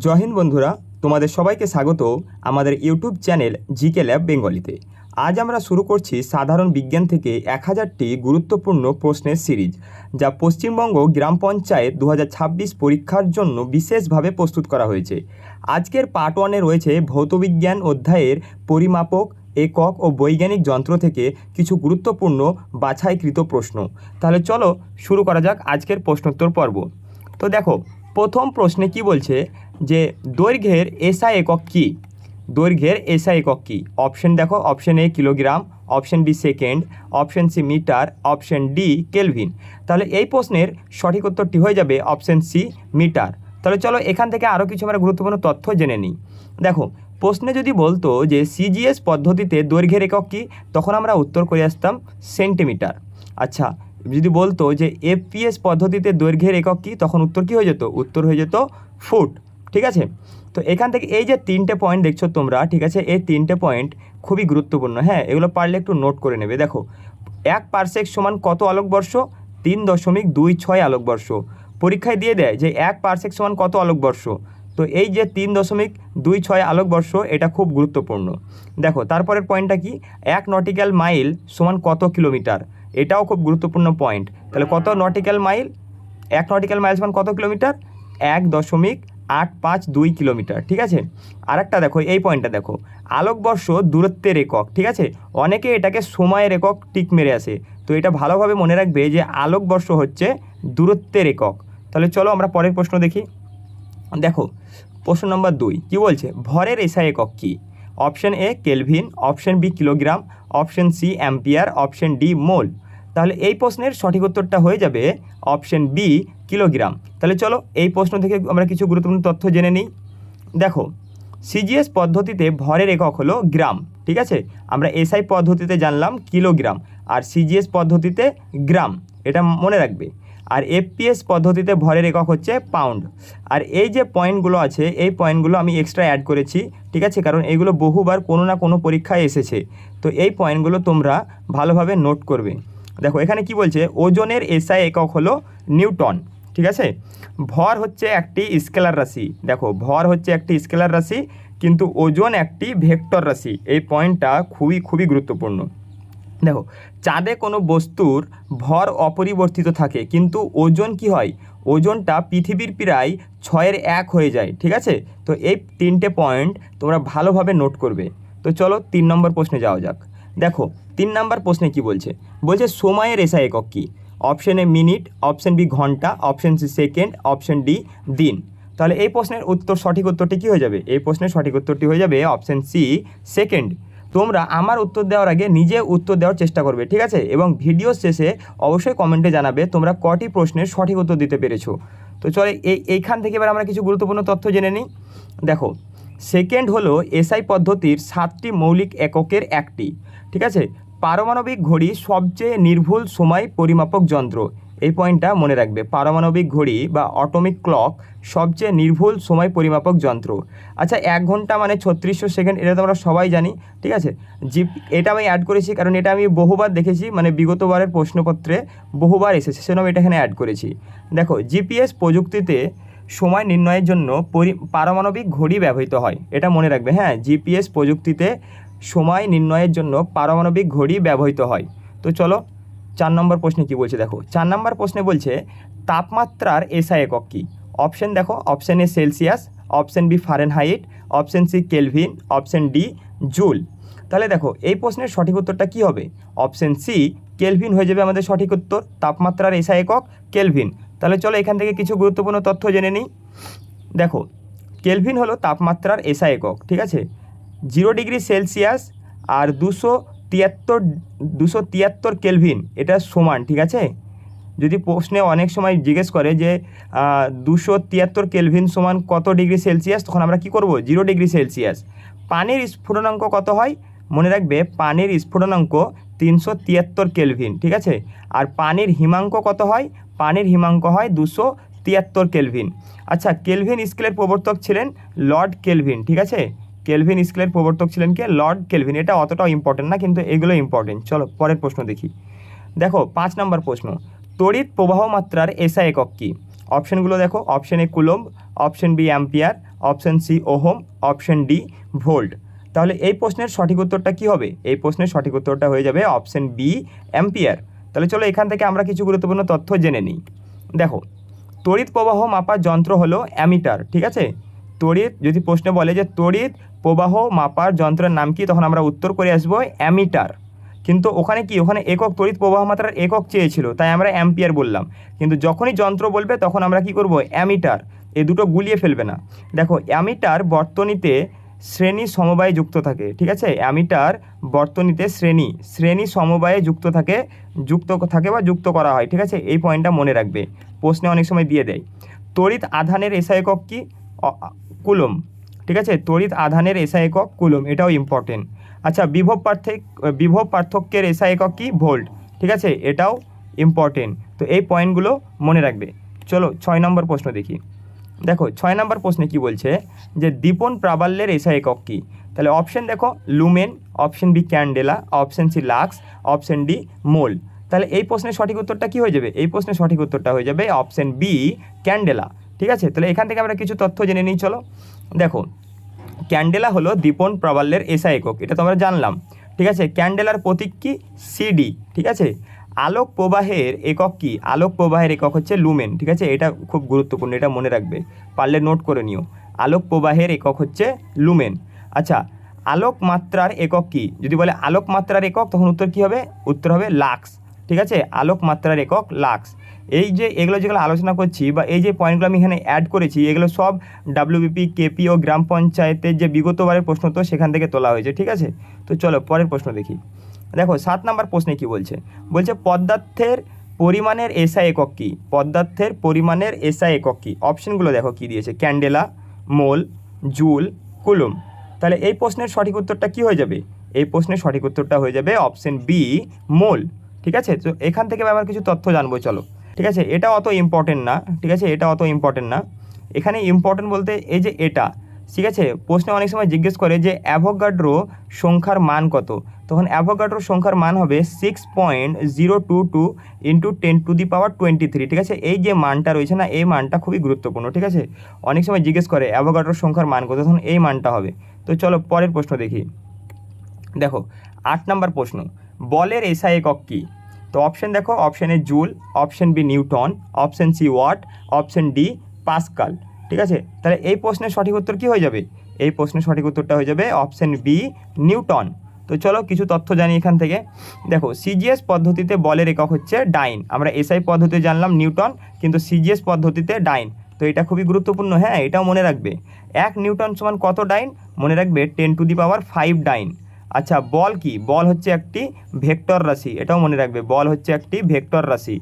জয় হিন্দ বন্ধুরা, তোমাদের সবাইকে স্বাগত আমাদের ইউটিউব চ্যানেল জিকে ল্যাব বেঙ্গলিতে। আজ আমরা শুরু করছি সাধারণ বিজ্ঞান থেকে 1000টি গুরুত্বপূর্ণ প্রশ্নের সিরিজ, যা পশ্চিমবঙ্গ গ্রাম পঞ্চায়েত 2026 পরীক্ষার জন্য বিশেষভাবে প্রস্তুত করা হয়েছে। আজকের পার্ট 1-এ রয়েছে ভৌতবিজ্ঞান অধ্যায়ের পরিমাপক, একক ও বৈজ্ঞানিক যন্ত্র থেকে কিছু গুরুত্বপূর্ণ বাছাইকৃত প্রশ্ন। তাহলে চলো শুরু করা যাক আজকের প্রশ্নোত্তর পর্ব। তো দেখো, প্রথম প্রশ্নে কি বলছে যে দৈর্ঘ্যের এসআই একক কী? দৈর্ঘ্যের এসআই একক কী? অপশন দেখো, option A kilogram, option B second, option C metre, option D kelvin. তাহলে এই প্রশ্নের সঠিক উত্তরটি হয়ে যাবে অপশন সি মিটার। তাহলে চলো এখান থেকে আরও কিছু আমরা গুরুত্বপূর্ণ তথ্য জেনে নিই। দেখো, প্রশ্নে যদি বলতো যে সিজিএস পদ্ধতিতে দৈর্ঘ্যের একক কী, তখন আমরা উত্তর করে আসতাম সেন্টিমিটার। আচ্ছা, যদি বলতো যে এফপিএস পদ্ধতিতে দৈর্ঘ্যের একক কী, তখন উত্তর কী হয়ে যেত? উত্তর হয়ে যেত ফুট। ঠিক আছে, তো এখান থেকে এই যে 3টে পয়েন্ট দেখছো তোমরা, ঠিক আছে, এই 3টে পয়েন্ট খুবই গুরুত্বপূর্ণ। হ্যাঁ, এগুলো পারলে একটু নোট করে নেবে। দেখো, 1 পারসেক সমান কত আলোকবর্ষ? 3.26 আলোকবর্ষ। পরীক্ষায় দিয়ে দেয় যে 1 পারসেক সমান কত আলোকবর্ষ, তো এই যে 3.26 আলোকবর্ষ, এটা খুব গুরুত্বপূর্ণ। দেখো, তারপরের পয়েন্টটা কি? 1 নটিক্যাল মাইল সমান কত কিলোমিটার? এটাও খুব গুরুত্বপূর্ণ পয়েন্ট। তাহলে কত নটিক্যাল মাইল? 1 নটিক্যাল মাইল সমান কত কিলোমিটার? 1.852 কিলোমিটার। ঠিক আছে, আরেকটা দেখো, এই পয়েন্টটা দেখো, আলোকবর্ষ দূরত্বের একক। ঠিক আছে, অনেকে এটাকে সময়ের একক টিক মেরে আসে, তো এটা ভালোভাবে মনে রাখবে যে আলোকবর্ষ হচ্ছে দূরত্বের একক। তাহলে চলো আমরা পরের প্রশ্ন দেখি। দেখো, প্রশ্ন নম্বর 2 কি বলছে? ভরের এসআই একক কী? Option A kelvin, option B kilogram, option C ampere, option D mole. তাহলে এই প্রশ্নের সঠিক উত্তরটা হয়ে যাবে অপশন বি কিলোগ্রাম। তাহলে চলো এই প্রশ্ন থেকে আমরা কিছু গুরুত্বপূর্ণ তথ্য জেনে নিই। দেখো, সিজিএস পদ্ধতিতে ভরের একক হলো গ্রাম। ঠিক আছে, আমরা এসআই পদ্ধতিতে জানলাম কিলোগ্রাম, আর সিজিএস পদ্ধতিতে গ্রাম, এটা মনে রাখবে। আর এফপিএস পদ্ধতিতে ভরের একক হচ্ছে পাউন্ড। আর এই যে পয়েন্টগুলো আছে, এই পয়েন্টগুলো আমি এক্সট্রা অ্যাড করেছি। ঠিক আছে, কারণ এইগুলো বহুবার কোনো না কোনো পরীক্ষায় এসেছে, তো এই পয়েন্টগুলো তোমরা ভালোভাবে নোট করবে। দেখো, এখানে কি বলছে? ওজনের এসআই একক হলো নিউটন। ঠিক আছে, ভর হচ্ছে একটি স্কেলার রাশি। দেখো, ভর হচ্ছে একটি স্কেলার রাশি, কিন্তু ওজন একটি ভেক্টর রাশি। এই পয়েন্টটা খুবই গুরুত্বপূর্ণ। দেখো, চাঁদে কোনো বস্তুর ভর অপরিবর্তিত থাকে, কিন্তু ওজন কি হয়? ওজনটা পৃথিবীর প্রায় 6/1 হয়ে যায়। ঠিক আছে, তো এই 3টে পয়েন্ট তোমরা ভালোভাবে নোট করবে। তো চলো 3 নম্বর প্রশ্নে যাওয়া যাক। দেখো, 3 নম্বর প্রশ্নে কি বলছে? বলছে সময়ের এসআই একক কী? Option A minute, option B ঘন্টা, option C second, option D দিন। তাহলে এই প্রশ্নের সঠিক উত্তরটি কী হয়ে যাবে? এই প্রশ্নের সঠিক উত্তরটি হয়ে যাবে অপশন সি সেকেন্ড। তোমরা আমার উত্তর দেওয়ার আগে নিজে উত্তর দেওয়ার চেষ্টা করবে। ঠিক আছে, এবং ভিডিও শেষে অবশ্যই কমেন্টে জানাবে তোমরা কটি প্রশ্নের সঠিক উত্তর দিতে পেরেছো। তো চলো এইখান থেকে এবার আমরা কিছু গুরুত্বপূর্ণ তথ্য জেনে নিই। দেখো, সেকেন্ড হলো এসআই পদ্ধতির 7টি মৌলিক এককের একটি। ঠিক আছে, পারমাণবিক ঘড়ি সবচেয়ে নির্ভুল সময় পরিমাপক যন্ত্র। এই পয়েন্টটা মনে রাখবে, পারমাণবিক ঘড়ি বা অটোমিক ক্লক সবচেয়ে নির্ভুল সময় পরিমাপক যন্ত্র। আচ্ছা, 1 ঘন্টা মানে 3600 সেকেন্ড, এটা তো আমরা সবাই জানি। ঠিক আছে, এটা আমি অ্যাড করেছি কারণ এটা আমি বহুবার দেখেছি, মানে বিগতবারের প্রশ্নপত্রে বহুবার এসেছে, সেজন্য এটা এখানে অ্যাড করেছি। দেখো, জিপিএস প্রযুক্তিতে সময় নির্ণয়ের জন্য পারমাণবিক ঘড়ি ব্যবহৃত হয়, এটা মনে রাখবে। হ্যাঁ, জিপিএস প্রযুক্তিতে সময় নির্ণয়ের জন্য পারমাণবিক ঘড়ি ব্যবহৃত হয়। তো চলো 4 নম্বর প্রশ্নে কি বলছে? দেখো, 4 নম্বর প্রশ্নে বলছে তাপমাত্রার এসআই একক কী? অপশন দেখো, option A Celsius, option B Fahrenheit, option C kelvin, option D joule. তাহলে দেখো, এই প্রশ্নের সঠিক উত্তরটা কী হবে? অপশন সি কেলভিন হয়ে যাবে আমাদের সঠিক উত্তর। তাপমাত্রার এসআই একক কেলভিন। তাহলে চলো এখান থেকে কিছু গুরুত্বপূর্ণ তথ্য জেনে নিই। দেখো, কেলভিন হলো তাপমাত্রার এসআই একক। ঠিক আছে, 0 ডিগ্রি সেলসিয়াস আর 273 কেলভিন এটা সমান। ঠিক আছে, যদি প্রশ্নে অনেক সময় জিজ্ঞেস করে যে 273 কেলভিন সমান কত ডিগ্রি সেলসিয়াস, তখন আমরা কি করব? 0 ডিগ্রি সেলসিয়াস। পানির স্ফুটনাঙ্ক কত হয়? মনে রাখবে, পানির স্ফুটনাঙ্ক 373 কেলভিন। ঠিক আছে, আর পানির হিমাঙ্ক কত হয়? পানির হিমাঙ্ক হয় 273 কেলভিন। আচ্ছা, কেলভিন স্কেলের প্রবর্তক ছিলেন লর্ড কেলভিন। ঠিক আছে, কেলভিন স্কেলের প্রবর্তক ছিলেন কে? Lord kelvin. এটা অতটাও ইম্পর্টেন্ট না, কিন্তু এগুলো ইম্পর্টেন্ট। চলো পরের প্রশ্ন দেখি। দেখো, 5 নম্বর প্রশ্ন, তড়িৎ প্রবাহ মাত্রার এসআই একক কী? অপশনগুলো দেখো, option A coulomb, option B ampere, option C ohm, option D volt. তাহলে এই প্রশ্নের সঠিক উত্তরটা কী হবে? এই প্রশ্নের সঠিক উত্তরটা হয়ে যাবে অপশন বি অ্যাম্পিয়ার। তাহলে চলো এখান থেকে আমরা কিছু গুরুত্বপূর্ণ তথ্য জেনে নিই। দেখো, তড়িৎ প্রবাহ মাপার যন্ত্র হলো অ্যামিটার, ঠিক আছে। তড়িৎ, যদি প্রশ্নে বলে যে তড়িৎ প্রবাহ মাপার যন্ত্রের নাম কি, তখন আমরা উত্তর করে আসবো অ্যামিটার। কিন্তু ওখানে কি, ওখানে একক তড়িৎ প্রবাহ মাত্রার একক চেয়েছিল, তাই আমরা অ্যাম্পিয়ার বললাম। কিন্তু যখনই যন্ত্র বলবে তখন আমরা কি করব, অ্যামিটার। এই দুটো গুলিয়ে ফেলবে না। দেখো, অ্যামিটার বর্তনীতে শ্রেণী সমবায়ে যুক্ত থাকে, ঠিক আছে। অ্যামিটার বর্তনীতে শ্রেণী সমবায়ে যুক্ত থাকে বা যুক্ত করা হয়, ঠিক আছে। এই পয়েন্টটা মনে রাখবে, প্রশ্নে অনেক সময় দিয়ে দেয়। তড়িৎ আধানের এসআই একক কি? কুলম, ঠিক আছে। তড়িৎ আধানের এসআই একক কুলম, এটাও ইম্পর্টেন্ট। আচ্ছা, বিভব পার্থক্যের এসআই একক কি? ভোল্ট, ঠিক আছে, এটাও ইম্পর্টেন্ট। তো এই পয়েন্টগুলো মনে রাখবে। চলো 6 নম্বর প্রশ্ন দেখি। দেখো 6 নম্বর প্রশ্নে কি বলছে যে দীপন প্রাবল্যের এসআই একক কি? তাহলে অপশন দেখো, lumen, option B candela, option C lux, option D mole. তাহলে এই প্রশ্নের সঠিক উত্তরটা কি হয়ে যাবে? এই প্রশ্নের সঠিক উত্তরটা হয়ে যাবে অপশন বি ক্যান্ডেলা, ঠিক আছে। তাহলে এখান থেকে আমরা কিছু তথ্য জেনে নিই, চলো। দেখো, ক্যান্ডেলা হলো দীপন প্রাবল্যের এসআই একক, এটা তো আমরা জানলাম, ঠিক আছে। ক্যান্ডেলার প্রতীক কি? সিডি, ঠিক আছে। আলোক প্রবাহের একক কি? আলোক প্রবাহের একক হচ্ছে লুমেন, ঠিক আছে। এটা খুব গুরুত্বপূর্ণ, এটা মনে রাখবে, পারলে নোট করে নিও। আলোক প্রবাহের একক হচ্ছে লুমেন। আচ্ছা, আলোক মাত্রার একক কি? যদি বলে আলোক মাত্রার একক, তখন উত্তর কী হবে? উত্তর হবে লাক্স, ঠিক আছে। আলোক মাত্রার একক লাক্স। এই যে এগুলো যেগুলো আলোচনা করছি বা এই যে পয়েন্টগুলো আমি এখানে অ্যাড করেছি, এগুলো সব ডাব্লিউবিপি, কেপি ও গ্রাম পঞ্চায়েতের যে বিগতবারের প্রশ্ন, তো সেখান থেকে তোলা হয়েছে, ঠিক আছে। তো চলো পরের প্রশ্ন দেখি। দেখো 7 নম্বর প্রশ্নে কি বলছে? বলছে পদার্থের পরিমাণের এসআই একক কি? পদার্থের পরিমাণের এসআই একক কি? অপশনগুলো দেখো কি দিয়েছে, ক্যান্ডেলা, মোল, জুল, কুলুম। তাহলে এই প্রশ্নের সঠিক উত্তরটা কি হয়ে যাবে? এই প্রশ্নের সঠিক উত্তরটা হয়ে যাবে অপশন বি মোল, ঠিক আছে। তো এখান থেকে আবার কিছু তথ্য জানবো, চলো, ঠিক আছে। এটা অত ইম্পর্টেন্ট না, ঠিক আছে, এটা অত ইম্পর্টেন্ট না। এখানে ইম্পর্টেন্ট বলতে এই যে এটা, ঠিক আছে। প্রশ্নে অনেক সময় জিজ্ঞেস করে যে অ্যাভোগাড্রো সংখ্যার মান কত, তখন অ্যাভোগাড্রো সংখ্যার মান হবে 6.022 × 10⁻23, ঠিক আছে। এই যে মানটা রয়েছে না, এই মানটা খুবই গুরুত্বপূর্ণ, ঠিক আছে। অনেক সময় জিজ্ঞেস করে অ্যাভোগাড্রো সংখ্যার মান কত, তখন এই মানটা হবে। তো চলো পরের প্রশ্ন দেখি। দেখো 8 নম্বর প্রশ্ন, বলের এসআই একক কি? তো অপশন দেখো, option A joule, option B newton, option C watt, option D pascal, ঠিক আছে। তাহলে এই প্রশ্নের সঠিক উত্তর কি হয়ে যাবে? এই প্রশ্নের সঠিক উত্তরটা হয়ে যাবে অপশন বি নিউটন। তো চলো কিছু তথ্য জানি এখান থেকে। দেখো, সিজিএস পদ্ধতিতে বলের একক হচ্ছে ডাইন। আমরা এসআই পদ্ধতিতে জানলাম নিউটন, কিন্তু সিজিএস পদ্ধতিতে ডাইন। তো এটা খুবই গুরুত্বপূর্ণ, হ্যাঁ, এটাও মনে রাখবে। 1 নিউটন সমান কত ডাইন? মনে রাখবে 10⁵ ডাইন। আচ্ছা, বল কি? বল হচ্ছে একটি ভেক্টর রাশি, এটাও মনে রাখবে, বল হচ্ছে একটি ভেক্টর রাশি।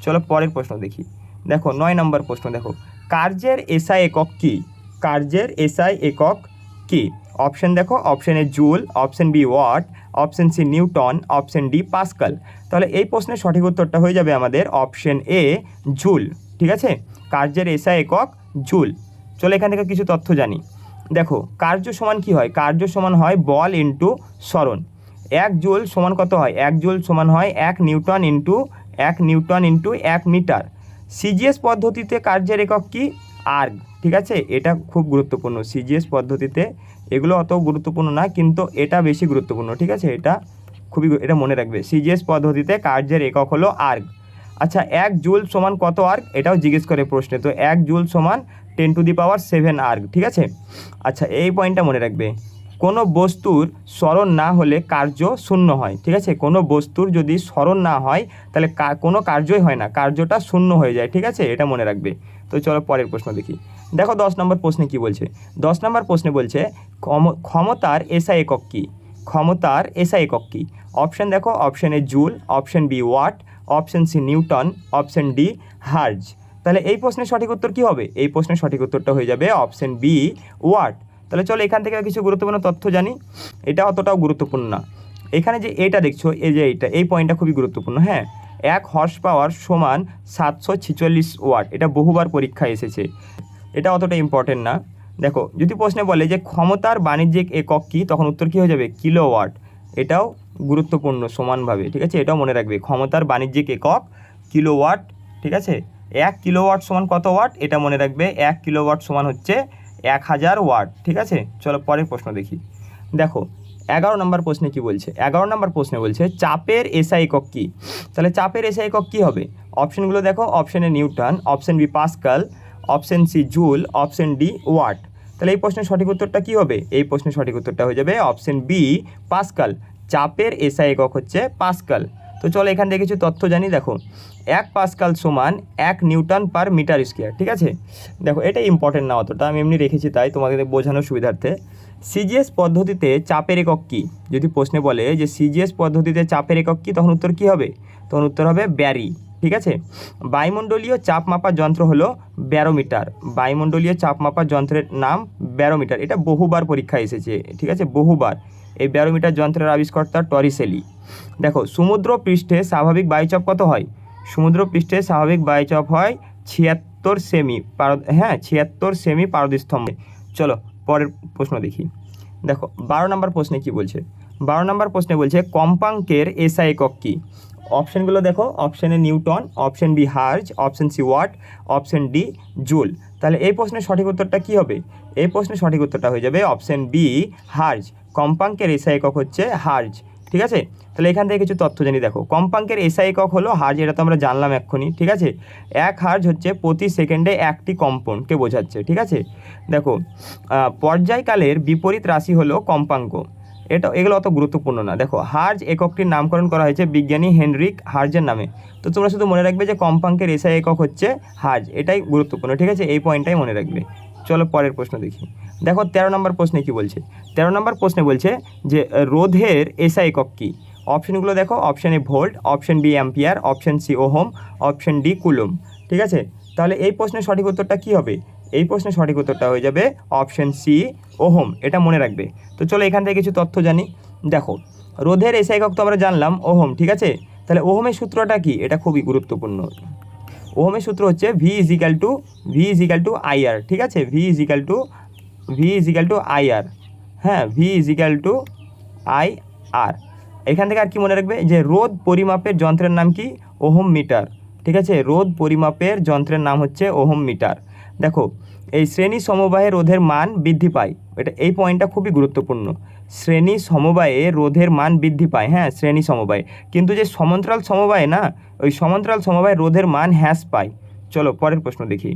চলো পরের প্রশ্ন দেখি। দেখো 9 নম্বর প্রশ্ন, দেখো কার্যের এসআই একক কি? কার্যের এসআই একক কি? অপশন দেখো, option A joule, option B watt, option C newton, option D pascal. তাহলে এই প্রশ্নের সঠিক উত্তরটা হয়ে যাবে আমাদের অপশন এ জুল, ঠিক আছে। কার্যের এসআই একক জুল। চলো এখান থেকে কিছু তথ্য জানি। দেখো, কার্য সমান কি হয়? কার্য সমান হয় বল ইন্টু সরণ। 1 জুল সমান কত হয়? 1 জুল সমান হয় 1 নিউটন ইন্টু 1 মিটার। সিজিএস পদ্ধতিতে কার্যের একক কি? আর্গ, ঠিক আছে। এটা খুব গুরুত্বপূর্ণ, সিজিএস পদ্ধতিতে এগুলো অত গুরুত্বপূর্ণ না, কিন্তু এটা বেশি গুরুত্বপূর্ণ, ঠিক আছে। এটা মনে রাখবে, সিজিএস পদ্ধতিতে কার্যের একক হলো আর্গ। আচ্ছা, 1 জুল সমান কত আর্গ? এটাও জিজ্ঞেস করে প্রশ্নে। তো 1 জুল সমান 10⁻7 আর্গ, ঠিক আছে। আচ্ছা, এই পয়েন্টটা মনে রাখবে, কোনো বস্তুর স্মরণ না হলে কার্য শূন্য হয়, ঠিক আছে। কোনো বস্তুর যদি স্মরণ না হয় তাহলে কোনো কার্যই হয় না, কার্যটা শূন্য হয়ে যায়, ঠিক আছে। এটা মনে রাখবে। তো চলো পরের প্রশ্ন দেখি। দেখো 10 নম্বর প্রশ্নে কি বলছে? 10 নম্বর প্রশ্নে বলছে ক্ষমতার এসআই একক কি? ক্ষমতার এসআই একক কি? অপশন দেখো, option A joule, option B watt, option C newton, option D hertz. তাহলে এই প্রশ্নের সঠিক উত্তর কি হবে? এই প্রশ্নের সঠিক উত্তরটা হয়ে যাবে অপশন বি ওয়াট। তাহলে চলো এখান থেকে কিছু গুরুত্বপূর্ণ তথ্য জানি। এটা অতটাও গুরুত্বপূর্ণ না। এখানে যে এটা দেখছো, এই যে এই পয়েন্টটা খুবই গুরুত্বপূর্ণ, হ্যাঁ। 1 হর্স পাওয়ার সমান 746 ওয়াট, এটা বহুবার পরীক্ষায় এসেছে, এটা অতটা ইম্পর্টেন্ট না। দেখো, যদি প্রশ্নে বলে যে ক্ষমতার বাণিজ্যিক একক কি, তখন উত্তর কী হয়ে যাবে? কিলোওয়াট। এটাও গুরুত্বপূর্ণ সমানভাবে, ঠিক আছে। এটাও মনে রাখবে, ক্ষমতার বাণিজ্যিক একক কিলোওয়াট, ঠিক আছে। 1 কিলোওয়াট সমান কত ওয়াট? এটা মনে রাখবে, 1 কিলোওয়াট সমান হচ্ছে 1000 ওয়াট। ঠিক আছে, চলো পরের প্রশ্ন দেখি। দেখো 11 নম্বর প্রশ্নে কি বলছে। 11 নম্বর প্রশ্নে বলছে চাপের এসআই একক কী। তাহলে চাপের এসআই একক কী হবে? অপশনগুলো দেখো, option A newton, option B pascal, option C joule, option D watt. তাহলে এই প্রশ্নের সঠিক উত্তরটা কী হবে? এই প্রশ্নের সঠিক উত্তরটা হয়ে যাবে অপশন বি পাস্কাল। চাপের এসআই একক হচ্ছে পাস্কাল। তো চলো এখান থেকে কিছু তথ্য জানি। দেখো 1 পাস্কাল সমান 1 নিউটন পার মিটার স্কোয়ার। ঠিক আছে, দেখো এটা ইম্পর্টেন্ট না অতটা, আমি এমনি রেখেছি তাই তোমাদের বোঝানোর সুবিধার্থে। সিজিএস পদ্ধতিতে চাপের একক কী? যদি প্রশ্নে বলে যে সিজিএস পদ্ধতিতে চাপের একক কী, তখন উত্তর কী হবে? তখন উত্তর হবে ব্যারি। ঠিক আছে, বায়ুমণ্ডলীয় চাপ মাপার যন্ত্র হলো ব্যারোমিটার। বায়ুমণ্ডলীয় চাপ মাপার যন্ত্রের নাম ব্যারোমিটার। এটা বহুবার পরীক্ষায় এসেছে। ঠিক আছে, বহুবার। এই ব্যারোমিটার যন্ত্রের আবিষ্কর্তা টরিসেলি। দেখো সমুদ্র পৃষ্ঠে স্বাভাবিক বায়ুচাপ কত হয়? সমুদ্র পৃষ্ঠে স্বাভাবিক বায়ুচাপ হয় 76 সেমি। 76 সেমি পারদস্তম্ভে। চলো পরের প্রশ্ন দেখি। দেখো 12 নম্বর প্রশ্নে কি বলছে। 12 নম্বর প্রশ্নে বলছে কম্পাঙ্কের এসআই একক কী। অপশানগুলো দেখো, option A newton, option B hertz, option C watt, option D joule. তাহলে এই প্রশ্নের সঠিক উত্তরটা কী হবে? এই প্রশ্নের সঠিক উত্তরটা হয়ে যাবে অপশন বি হার্জ। কম্পাঙ্কের এসআই একক হচ্ছে হার্জ। ঠিক আছে, তাহলে এখান থেকে কিছু তথ্য জানি। দেখো কম্পাঙ্কের এসআই একক হলো হার্জ, এটা তো আমরা জানলাম এক্ষুনি। ঠিক আছে, 1 হার্জ হচ্ছে প্রতি সেকেন্ডে একটি কম্পনকে বোঝাচ্ছে। ঠিক আছে, দেখো পর্যায়কালের বিপরীত রাশি হলো কম্পাঙ্ক। এগুলো অত গুরুত্বপূর্ণ না। দেখো হার্জ এককটির নামকরণ করা হয়েছে বিজ্ঞানী হেনরিক হার্জের নামে। তো তোমরা শুধু মনে রাখবে যে কম্পাঙ্কের এসআই একক হচ্ছে হার্জ, এটাই গুরুত্বপূর্ণ। ঠিক আছে, এই পয়েন্টটাই মনে রাখবে। চলো পরের প্রশ্ন দেখি। দেখো 13 নম্বর প্রশ্নে কি বলছে। 13 নম্বর প্রশ্নে বলছে যে রোধের এসআই একক কী। অপশনগুলো দেখো, option A volt, option B ampere, option C ohm, option D coulomb. ঠিক আছে, তাহলে এই প্রশ্নের সঠিক উত্তরটা কী হবে? এই প্রশ্নের সঠিক উত্তরটা হয়ে যাবে অপশন সি ওহম। এটা মনে রাখবে। তো চলো এখান থেকে কিছু তথ্য জানি। দেখো রোধের এসআই একক তো আমরা জানলাম ওহম। ঠিক আছে, তাহলে ওহমের সূত্রটা কি? এটা খুবই গুরুত্বপূর্ণ। ওহমের সূত্র হচ্ছে ভি ইজিক্যাল টু আইআর। ঠিক আছে, ভি ইজিক্যাল টু আইআর। হ্যাঁ, ভি ইজিক্যাল টু আইআর। এখান থেকে আর কি মনে রাখবে যে রোধ পরিমাপের যন্ত্রের নাম কি? Ohm meter. ঠিক আছে, রোধ পরিমাপের যন্ত্রের নাম হচ্ছে ওহম মিটার। দেখো এই শ্রেণী সমবায়ে রোধের মান বৃদ্ধি পায়। এই পয়েন্টটা খুবই গুরুত্বপূর্ণ। শ্রেণী সমবায়ে রোধের মান বৃদ্ধি পায়। হ্যাঁ, শ্রেণী সমবায়ে। কিন্তু যে সমান্তরাল সমবায়ে না, ওই সমান্তরাল সমবায়ে রোধের মান হ্রাস পায়। চলো পরের প্রশ্ন দেখি।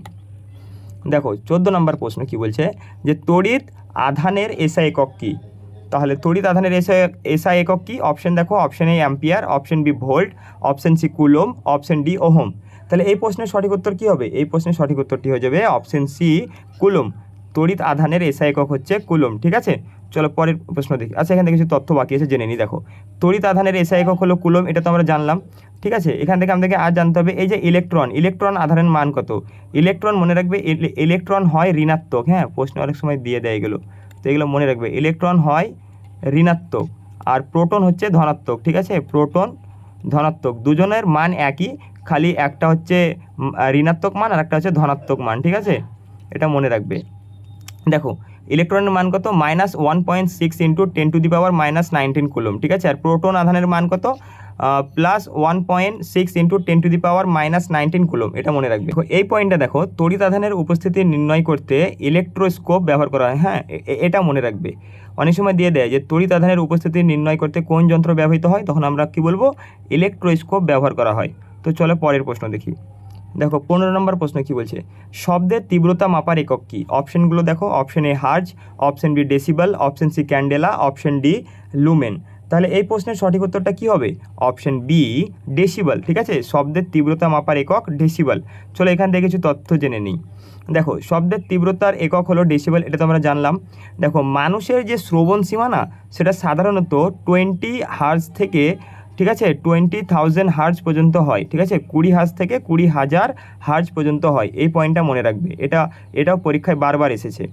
দেখো 14 নম্বর প্রশ্ন কি বলছে যে তড়িৎ আধানের এসআই একক কী। তাহলে তড়িৎ আধানের এসআই একক কী? অপশন দেখো, option A ampere, option B volt, option C coulomb, option D ohm. তাহলে এই প্রশ্নের সঠিক উত্তর কী হবে? এই প্রশ্নের সঠিক উত্তরটি হয়ে যাবে অপশন সি কুলম। তড়িৎ আধানের এসআই একক হচ্ছে কুলম। ঠিক আছে, চলো পরের প্রশ্ন দেখি। আচ্ছা, এখান থেকে কিছু তথ্য বাকি আছে, জেনে নিই। দেখো তড়িৎ আধানের এসআই একক হলো কুলম, এটা তো আমরা জানলাম। ঠিক আছে, এখান থেকে আমাদেরকে আর জানতে হবে এই যে ইলেকট্রন আধানের মান কত। ইলেকট্রন মনে রাখবে, ইলেকট্রন হয় ঋণাত্মক। হ্যাঁ, প্রশ্ন অনেক সময় দিয়ে দেয় এগুলো, তো এগুলো মনে রাখবে। ইলেকট্রন হয় ঋণাত্মক আর প্রোটন হচ্ছে ধনাত্মক। ঠিক আছে, প্রোটন ধনাত্মক, দুজনের মান একই, খালি একটা হচ্ছে ঋণাত্মক মান আর একটা হচ্ছে ধনাত্মক মান। ঠিক আছে, এটা মনে রাখবে। দেখো ইলেকট্রনের মান কত? -1.6 × 10⁻⁻19 কুলম। ঠিক আছে, আর প্রোটন আধানের মান কত? +1.6 × 10⁻⁻19 কুলম। এটা মনে রাখবে। এই পয়েন্টটা দেখো, তড়িৎ আধানের উপস্থিতি নির্ণয় করতে ইলেকট্রোস্কোপ ব্যবহার করা হয়। হ্যাঁ, এটা মনে রাখবে। অনেক সময় দিয়ে দেয় যে তড়িৎ আধানের উপস্থিতি নির্ণয় করতে কোন যন্ত্র ব্যবহৃত হয়, তখন আমরা কি বলবো? ইলেকট্রোস্কোপ ব্যবহার করা হয়। তো চলো পরের প্রশ্ন দেখি। দেখো 15 নম্বর প্রশ্ন কি বলছে। শব্দের তীব্রতা মাপার একক কী। অপশনগুলো দেখো, option A hertz, option B decibel, option C candela, option D lumen. তাহলে এই প্রশ্নের সঠিক উত্তরটা কী হবে? Option B decibel. ঠিক আছে, শব্দের তীব্রতা মাপার একক ডেসিবেল। চলো এখান থেকে কিছু তথ্য জেনে নিই। দেখো শব্দের তীব্রতার একক হলো ডেসিবেল, এটা তো আমরা জানলাম। দেখো মানুষের যে শ্রবণ সীমা না, সেটা সাধারণত 20 হার্জ থেকে, ঠিক আছে, 20,000 হার্জ পর্যন্ত হয়। ঠিক আছে, 20 হার্জ থেকে 20,000 হার্জ পর্যন্ত হয়। এই পয়েন্টটা মনে রাখবে, এটাও পরীক্ষায় বারবার এসেছে।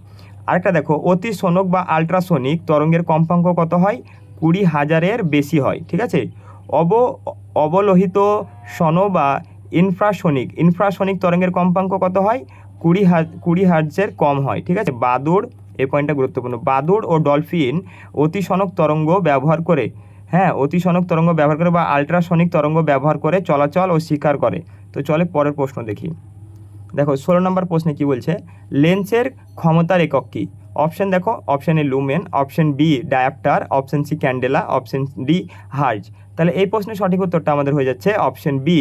আরেকটা দেখো, অতি সোনক বা আলট্রাসোনিক তরঙ্গের কম্পাঙ্ক কত হয়? 20,000-এর বেশি হয়। ঠিক আছে, অবলোহিত সন বা ইনফ্রাসোনিক তরঙ্গের কম্পাঙ্ক কত হয়? 20 হার্জের কম হয়। ঠিক আছে, বাদুড়, এই পয়েন্টটা গুরুত্বপূর্ণ, বাদুড় ও ডলফিন অতিসনক তরঙ্গ ব্যবহার করে, হ্যাঁ, অতিসনক তরঙ্গ ব্যবহার করে বা আলট্রাসনিক তরঙ্গ ব্যবহার করে চলাচল ও শিকার করে। তো চলে পরের প্রশ্ন দেখি। দেখো 16 নম্বর প্রশ্নে কি বলছে, লেন্সের ক্ষমতার একক কী? অপশন দেখো, option A lumen, option B dioptre, option C candela, option D hertz. তাহলে এই প্রশ্নের সঠিক উত্তরটা আমাদের হয়ে যাচ্ছে অপশন বি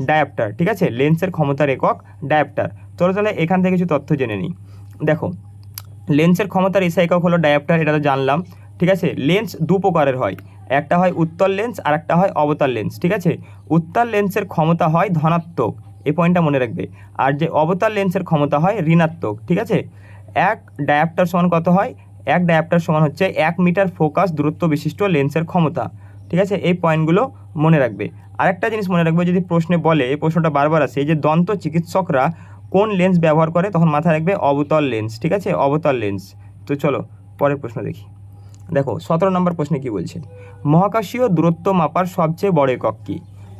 ডায়াপ্টার। ঠিক আছে, লেন্সের ক্ষমতার একক ডায়াপ্টার। তাহলে এখান থেকে কিছু তথ্য জেনে নিই। দেখো, লেন্সের ক্ষমতার এসআই একক হলো ডায়াপ্টার, এটা তো জানলাম। ঠিক আছে, লেন্স দু প্রকারের হয়, একটা হয় উত্তল লেন্স আর একটা হয় অবতল লেন্স। ঠিক আছে, উত্তল লেন্সের ক্ষমতা হয় ধনাত্মক, এই পয়েন্টটা মনে রাখবে, আর যে অবতল লেন্সের ক্ষমতা হয় ঋণাত্মক। ঠিক আছে, এক ডায়াপ্টার সমান কত হয়? এক ডায়াপ্টার সমান হচ্ছে 1 মিটার ফোকাস দূরত্ব বিশিষ্ট লেন্সের ক্ষমতা। ঠিক আছে, এই পয়েন্টগুলো মনে রাখবে। আরেকটা জিনিস মনে রাখবে, যদি প্রশ্নে বলে, এই প্রশ্নটা বারবার আসে, যে দন্ত চিকিৎসকরা কোন লেন্স ব্যবহার করে, তখন মাথায় রাখবে অবতল লেন্স। ঠিক আছে, অবতল লেন্স। তো চলো পরের প্রশ্ন দেখি। দেখো 17 নম্বর প্রশ্নে কি বলছে, মহাকাশীয় দূরত্ব মাপার সবচেয়ে বড় একক কী?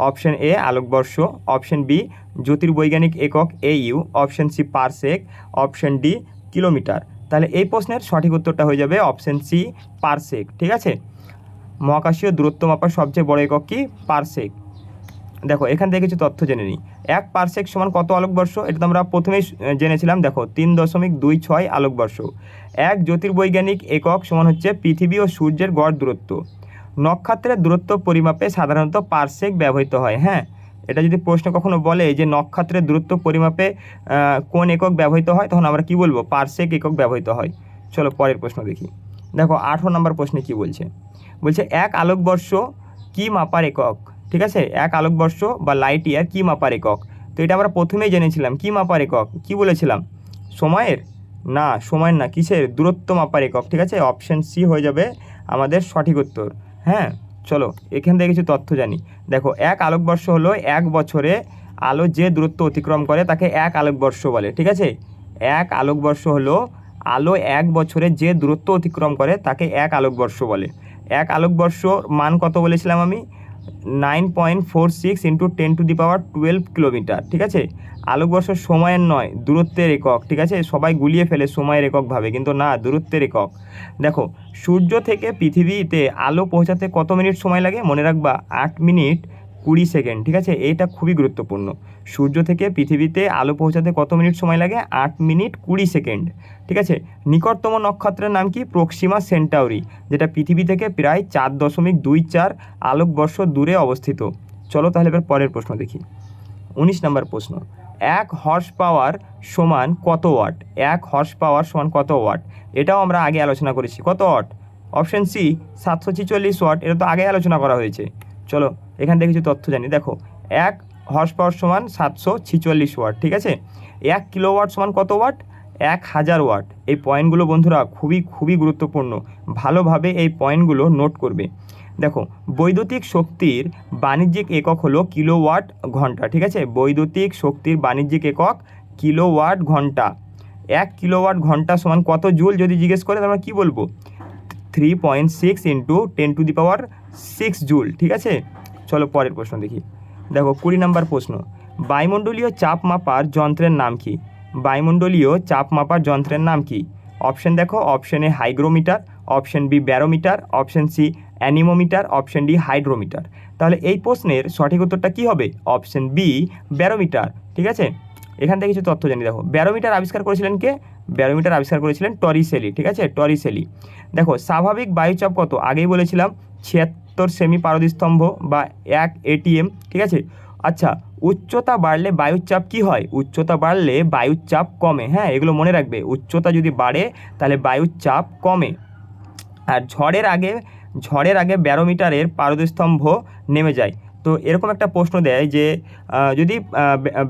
অপশন এ আলোকবর্ষ, অপশন বি জ্যোতির্বৈজ্ঞানিক একক AU, option C parsec, option D kilometre. তাহলে এই প্রশ্নের সঠিক উত্তরটা হয়ে যাবে অপশন সি পারসেক। ঠিক আছে, মহাকাশীয় দূরত্ব মাপার সবচেয়ে বড় একক কি? পারসেক। দেখো এখান থেকে কিছু তথ্য জেনে নিই। 1 পারসেক সমান কত আলোকবর্ষ? এটা তো আমরা প্রথমেই জেনেছিলাম। দেখো 3.26 আলোকবর্ষ। 1 জ্যোতির্বৈজ্ঞানিক একক সমান হচ্ছে পৃথিবী ও সূর্যের গড় দূরত্ব। নক্ষত্রের দূরত্ব পরিমাপে সাধারণত পারসেক ব্যবহৃত হয়। হ্যাঁ, এটা যদি প্রশ্ন কখনো বলে যে নক্ষত্রের দূরত্ব পরিমাপে কোন একক ব্যবহৃত হয়, তখন আমরা কি বলবো? পারসেক একক ব্যবহৃত হয়। চলো পরের প্রশ্ন দেখি। দেখো 18 নম্বর প্রশ্নে কি বলছে, বলছে 1 আলোকবর্ষ কি মাপার একক? ঠিক আছে, 1 আলোকবর্ষ বা লাইট ইয়ার কি মাপার একক? তো এটা আমরা প্রথমেই জেনেছিলাম। কি মাপার একক? কি বলেছিলাম? সময়ের? না, সময়ের না, কিসের? দূরত্ব মাপার একক। ঠিক আছে, অপশন সি হয়ে যাবে আমাদের সঠিক উত্তর। হ্যাঁ, চলো এখান থেকে কিছু তথ্য জানি। দেখো 1 আলোকবর্ষ হলো 1 বছরে আলো যে দূরত্ব অতিক্রম করে তাকে 1 আলোকবর্ষ বলে। ঠিক আছে, 1 আলোকবর্ষ হলো আলো 1 বছরে যে দূরত্ব অতিক্রম করে তাকে 1 আলোকবর্ষ বলে। 1 আলোকবর্ষ মান কত বলেছিলাম আমি? 9.46 × 10⁻12 কিলোমিটার। ঠিক আছে, আলোকবর্ষ সময়ের নয়, দূরত্বের একক। ঠিক আছে, সবাই গুলিয়ে ফেলে সময়ের একক ভাবে, কিন্তু না, দূরত্বের একক। দেখো সূর্য থেকে পৃথিবীতে আলো পৌঁছাতে কত মিনিট সময় লাগে? মনে রাখবা 8 মিনিট 20 সেকেন্ড। ঠিক আছে, এটা খুবই গুরুত্বপূর্ণ। সূর্য থেকে পৃথিবীতে আলো পৌঁছাতে কত মিনিট সময় লাগে? 8 মিনিট 20 সেকেন্ড। ঠিক আছে, নিকটতম নক্ষত্রের নাম কি? প্রক্সিমা সেন্টাউরি, যেটা পৃথিবী থেকে প্রায় 4.24 আলোকবর্ষ দূরে অবস্থিত। চলো তাহলে এবার পরের প্রশ্ন দেখি। 19 নম্বর প্রশ্ন, 1 হর্স পাওয়ার সমান কত ওয়াট? 1 হর্স পাওয়ার সমান কত ওয়াট? এটাও আমরা আগে আলোচনা করেছি। কত ওয়াট? Option C 746 watt. এটা তো আগে আলোচনা করা হয়েছে। চলো এখান থেকে কিছু তথ্য জানি। দেখো 1 হর্স পাওয়ার সমান 746 ওয়াট। ঠিক আছে, 1 কিলোওয়াট সমান কত ওয়াট? 1000 ওয়াট। এই পয়েন্টগুলো বন্ধুরা খুবই গুরুত্বপূর্ণ, ভালোভাবে এই পয়েন্টগুলো নোট করবে। দেখো বৈদ্যুতিক শক্তির বাণিজ্যিক একক হলো কিলোওয়াট ঘন্টা। ঠিক আছে, বৈদ্যুতিক শক্তির বাণিজ্যিক একক কিলোওয়াট ঘন্টা। 1 কিলোওয়াট ঘন্টা সমান কত জুল যদি জিজ্ঞেস করে, আমরা কি বলবো? 3.6 × 10⁻6 জুল। ঠিক আছে, চলো পরের প্রশ্ন দেখি। দেখো 20 নম্বর প্রশ্ন, বায়ুমণ্ডলীয় চাপ মাপার যন্ত্রের নাম কি? বায়ুমণ্ডলীয় চাপ মাপার যন্ত্রের নাম কি? অপশন দেখো, option A hygrometer, option B barometer, option C anemometer, option D hydrometer. তাহলে এই প্রশ্নের সঠিক উত্তরটা কি হবে? Option B barometer. ঠিক আছে, এখান থেকে কিছু তথ্য জানি। দেখো ব্যারোমিটার আবিষ্কার করেছিলেন কে? ব্যারোমিটার আবিষ্কার করেছিলেন টরিসেলি। ঠিক আছে, টরিসেলি। দেখো স্বাভাবিক বায়ুচাপ কত? আগেই বলেছিলাম 76 সেমি পারদস্তম্ভ বা 1 ATM। ঠিক আছে, আচ্ছা উচ্চতা বাড়লে বায়ুর চাপ কী হয়? উচ্চতা বাড়লে বায়ুর চাপ কমে। হ্যাঁ, এগুলো মনে রাখবে, উচ্চতা যদি বাড়ে তাহলে বায়ুর চাপ কমে। আর ঝড়ের আগে ব্যারোমিটারের পারদস্তম্ভ নেমে যায়। তো এরকম একটা প্রশ্ন দেয় যে যদি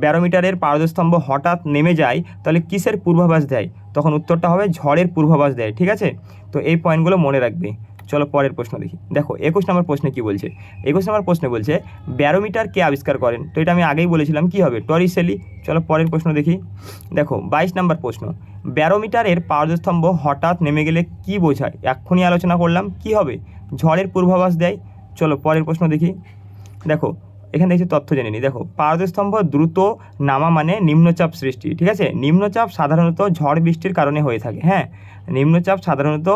ব্যারোমিটারের পারদস্তম্ভ হঠাৎ নেমে যায় তাহলে কিসের পূর্বাভাস দেয়? তখন উত্তরটা হবে ঝড়ের পূর্বাভাস দেয়। ঠিক আছে, তো এই পয়েন্টগুলো মনে রাখবে। চলো পরের প্রশ্ন দেখি। দেখো 21 নম্বর প্রশ্নে কি বলছে? 21 নম্বর প্রশ্নে বলছে ব্যারোমিটার কে আবিষ্কার করেন? তো এটা আমি আগেই বলেছিলাম, কি হবে? টরিসেলি। চলো পরের প্রশ্ন দেখি। দেখো 22 নম্বর প্রশ্ন, ব্যারোমিটারের পারদস্তম্ভ হঠাৎ নেমে গেলে কি বোঝায়? এক্ষুনি আলোচনা করলাম, কি হবে? ঝড়ের পূর্বাভাস দেয়। চলো পরের প্রশ্ন দেখি। দেখো এখানে দেখছি তথ্য জেনে নিই। দেখো পারদস্তম্ভ দ্রুত নামা মানে নিম্নচাপ সৃষ্টি, ঠিক আছে। নিম্নচাপ সাধারণত ঝড় বৃষ্টির কারণে হয়ে থাকে, হ্যাঁ, নিম্নচাপ সাধারণত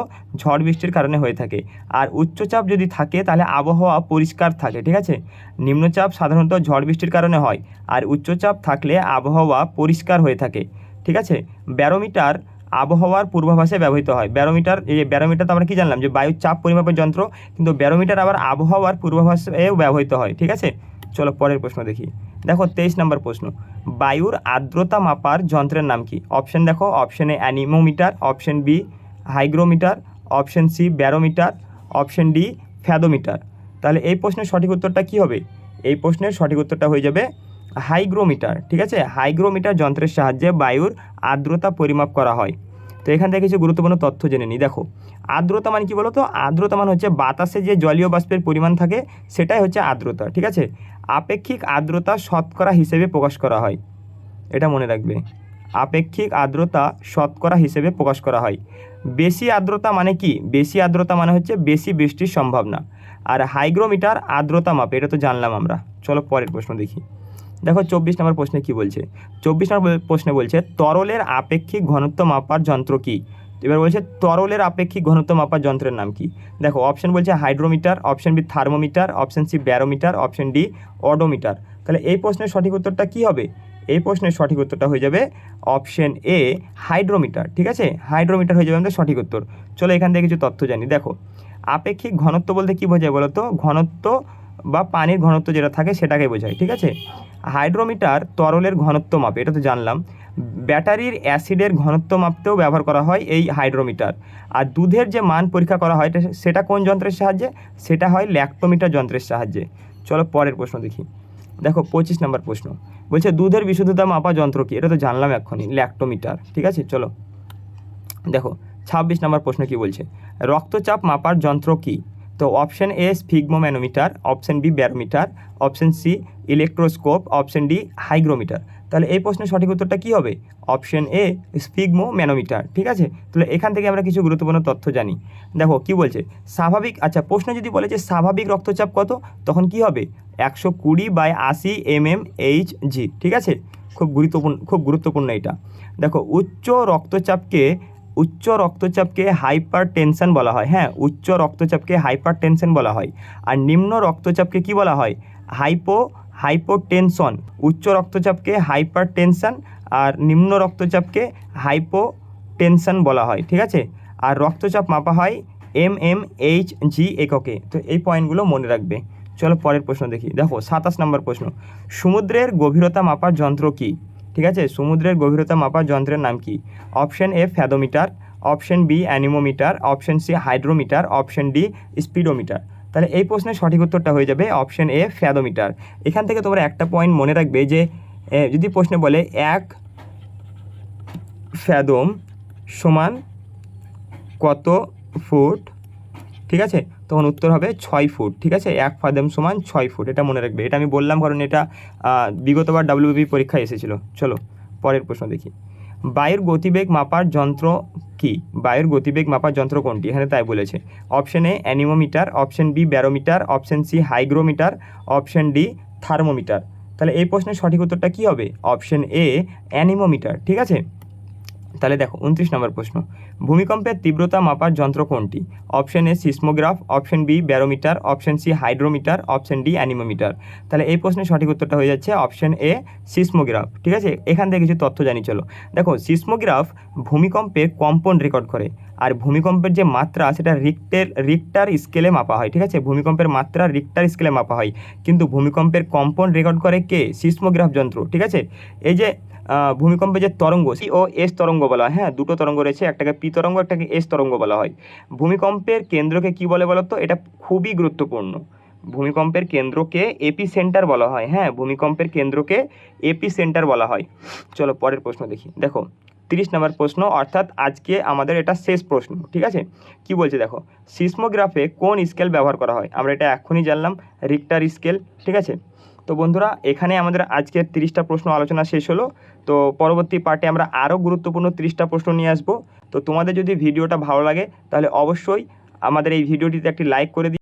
ঝড় বৃষ্টির কারণে হয়ে থাকে। আর উচ্চচাপ যদি থাকে তাহলে আবহাওয়া পরিষ্কার থাকে, ঠিক আছে। নিম্নচাপ সাধারণত ঝড় বৃষ্টির কারণে হয়, আর উচ্চচাপ থাকলে আবহাওয়া পরিষ্কার হয়ে থাকে, ঠিক আছে। ব্যারোমিটার আবহাওয়ার পূর্বাভাসে ব্যবহৃত হয়। ব্যারোমিটার, এই ব্যারোমিটার তো আমরা কী জানলাম যে বায়ুর চাপ পরিমাপের যন্ত্র, কিন্তু ব্যারোমিটার আবার আবহাওয়ার পূর্বাভাসেও ব্যবহৃত হয়, ঠিক আছে। চলো পরের প্রশ্ন দেখি। দেখো 23 নম্বর প্রশ্ন, বায়ুর আর্দ্রতা মাপার যন্ত্রের নাম কি? অপশন দেখো, option A anemometer, option B hygrometer, option C barometer, option D fathometer. তাহলে এই প্রশ্নের সঠিক উত্তরটা কী হবে? এই প্রশ্নের সঠিক উত্তরটা হয়ে যাবে হাইগ্রোমিটার, ঠিক আছে। হাইগ্রোমিটার যন্ত্রের সাহায্যে বায়ুর আর্দ্রতা পরিমাপ করা হয়। তো এখান থেকে কিছু গুরুত্বপূর্ণ তথ্য জেনে নিই। দেখো আর্দ্রতা মানে কি বলো তো? আর্দ্রতা মানে হচ্ছে বাতাসে যে জলীয় বাষ্পের পরিমাণ থাকে সেটাই হচ্ছে আর্দ্রতা, ঠিক আছে। আপেক্ষিক আর্দ্রতা শতকরা হিসেবে প্রকাশ করা হয়, এটা মনে রাখবে। আপেক্ষিক আর্দ্রতা শতকরা হিসেবে প্রকাশ করা হয়। বেশি আর্দ্রতা মানে কি? বেশি আর্দ্রতা মানে হচ্ছে বেশি বৃষ্টির সম্ভাবনা। আর হাইগ্রোমিটার আর্দ্রতা মাপে, এটা তো জানলাম আমরা। চলো পরের প্রশ্ন দেখি। দেখো 24 নম্বর প্রশ্নে কি বলছে। 24 নম্বর প্রশ্নে বলছে তরলের আপেক্ষিক ঘনত্ব মাপার যন্ত্র কি? এবার বলছে তরলের আপেক্ষিক ঘনত্ব মাপার যন্ত্রের নাম কি? দেখো অপশন বলছে hydrometer, option B thermometer, option C barometer, option D odometer. তাহলে এই প্রশ্নের সঠিক উত্তরটা কি হবে? এই প্রশ্নের সঠিক উত্তরটা হয়ে যাবে অপশন এ হাইড্রোমিটার, ঠিক আছে। হাইড্রোমিটার হয়ে যাবে আমাদের সঠিক উত্তর। চলো এখান থেকে কিছু তথ্য জানি। দেখো আপেক্ষিক ঘনত্ব বলতে কী বোঝায় বলো তো? ঘনত্ব বা পানির ঘনত্ব যেটা থাকে সেটাকে বোঝায়, ঠিক আছে। হাইড্রোমিটার তরলের ঘনত্ব মাপে, এটা তো জানলাম। ব্যাটারির অ্যাসিডের ঘনত্ব মাপতেও ব্যবহার করা হয় এই হাইড্রোমিটার। আর দুধের যে মান পরীক্ষা করা হয় সেটা কোন যন্ত্রের সাহায্যে? সেটা হয় ল্যাক্টোমিটার যন্ত্রের সাহায্যে। চলো পরের প্রশ্ন দেখি। দেখো 25 নম্বর প্রশ্ন বলছে দুধের বিশুদ্ধতা মাপা যন্ত্র কি? এটা তো জানলাম এক্ষুনি, ল্যাক্টোমিটার, ঠিক আছে। চলো দেখো 26 নম্বর প্রশ্ন কি বলছে, রক্তচাপ মাপার যন্ত্র কি? তো option A sphygmomanometer, option B barometer, option C electroscope, option D hygrometer. তাহলে এই প্রশ্নের সঠিক উত্তরটা কী হবে? অপশন এ স্ফিগমোম্যানোমিটার, ঠিক আছে। তাহলে এখান থেকে আমরা কিছু গুরুত্বপূর্ণ তথ্য জানি। দেখো কি বলছে, স্বাভাবিক, আচ্ছা প্রশ্ন যদি বলে যে স্বাভাবিক রক্তচাপ কত, তখন কি হবে? 120/80 mmHg, ঠিক আছে। খুব গুরুত্বপূর্ণ এটা। দেখো উচ্চ রক্তচাপকে হাইপার টেনশন বলা হয়, হ্যাঁ, উচ্চ রক্তচাপকে হাইপার টেনশন বলা হয়। আর নিম্ন রক্তচাপকে কি বলা হয়? হাইপোটেনশন। উচ্চ রক্তচাপকে হাইপার টেনশন আর নিম্ন রক্তচাপকে হাইপোটেনশন বলা হয়, ঠিক আছে। আর রক্তচাপ মাপা হয় mmHg এককে। তো এই পয়েন্টগুলো মনে রাখবে। চলো পরের প্রশ্ন দেখি। দেখো 27 নম্বর প্রশ্ন, সমুদ্রের গভীরতা মাপার যন্ত্র কি? ঠিক আছে, সমুদ্রের গভীরতা মাপার যন্ত্রের নাম কি? Option A fathometer, option B anemometer, option C hydrometer, option D speedometer. তাহলে এই প্রশ্নের সঠিক উত্তরটা হয়ে যাবে অপশন এ ফ্যাদোমিটার। এখান থেকে তোমরা একটা পয়েন্ট মনে রাখবে যে যদি প্রশ্নে বলে 1 ফ্যাদোম সমান কত ফুট, ঠিক আছে, তখন উত্তর হবে 6 ফুট, ঠিক আছে। 1 ফাদম সমান 6 ফুট, এটা মনে রাখবে। এটা আমি বললাম কারণ এটা বিগতবার WBB পরীক্ষায় এসেছিলো। চলো পরের প্রশ্ন দেখি। বায়ুর গতিবেগ মাপার যন্ত্র কি? বায়ুর গতিবেগ মাপার যন্ত্র কোনটি? এখানে তাই বলেছে। Option A anemometer, option B barometer, option C hygrometer, option D thermometer. তাহলে এই প্রশ্নের সঠিক উত্তরটা কী হবে? অপশন এ অ্যানিমোমিটার, ঠিক আছে। তাহলে দেখো 29 নম্বর প্রশ্ন, ভূমিকম্পের তীব্রতা মাপার যন্ত্র কোনটি? Option A seismograph, option B barometer, option C hydrometer, option D anemometer. তাহলে এই প্রশ্নের সঠিক উত্তরটা হয়ে যাচ্ছে অপশন এ সিসমোগ্রাফ, ঠিক আছে। এখান থেকে কিছু তথ্য জানি চলো। দেখো সিসমোগ্রাফ ভূমিকম্পের কম্পন রেকর্ড করে, আর ভূমিকম্পের যে মাত্রা সেটা রিক্টার স্কেলে মাপা হয়, ঠিক আছে। ভূমিকম্পের মাত্রা রিক্টার স্কেলে মাপা হয়, কিন্তু ভূমিকম্পের কম্পন রেকর্ড করে কে? সিসমোগ্রাফ যন্ত্র, ঠিক আছে। এই যে ভূমিকম্পে যে তরঙ্গ, সি ও এস তরঙ্গ বলা হয়, হ্যাঁ, দুটো তরঙ্গ রয়েছে, একটাকে পি তরঙ্গ, একটাকে এস তরঙ্গ বলা হয়। ভূমিকম্পের কেন্দ্রকে কি বলে বলো তো? এটা খুবই গুরুত্বপূর্ণ। ভূমিকম্পের কেন্দ্রকে এপি সেন্টার বলা হয়, হ্যাঁ, ভূমিকম্পের কেন্দ্রকে এপি সেন্টার বলা হয়। চলো পরের প্রশ্ন দেখি। দেখো 30 নম্বর প্রশ্ন, অর্থাৎ আজকে আমাদের এটা শেষ প্রশ্ন, ঠিক আছে। কি বলছে দেখো, সিসমোগ্রাফে কোন স্কেল ব্যবহার করা হয়? আমরা এটা এখনই জানলাম, রিক্টার স্কেল, ঠিক আছে। তো বন্ধুরা এখানে আমাদের আজকের 30টা প্রশ্ন আলোচনা শেষ হলো। তো পরবর্তী পার্টে আমরা আরও গুরুত্বপূর্ণ 30টা প্রশ্ন নিয়ে আসবো। তো তোমাদের যদি ভিডিওটা ভালো লাগে তাহলে অবশ্যই আমাদের এই ভিডিওটিতে একটি লাইক করে দিও।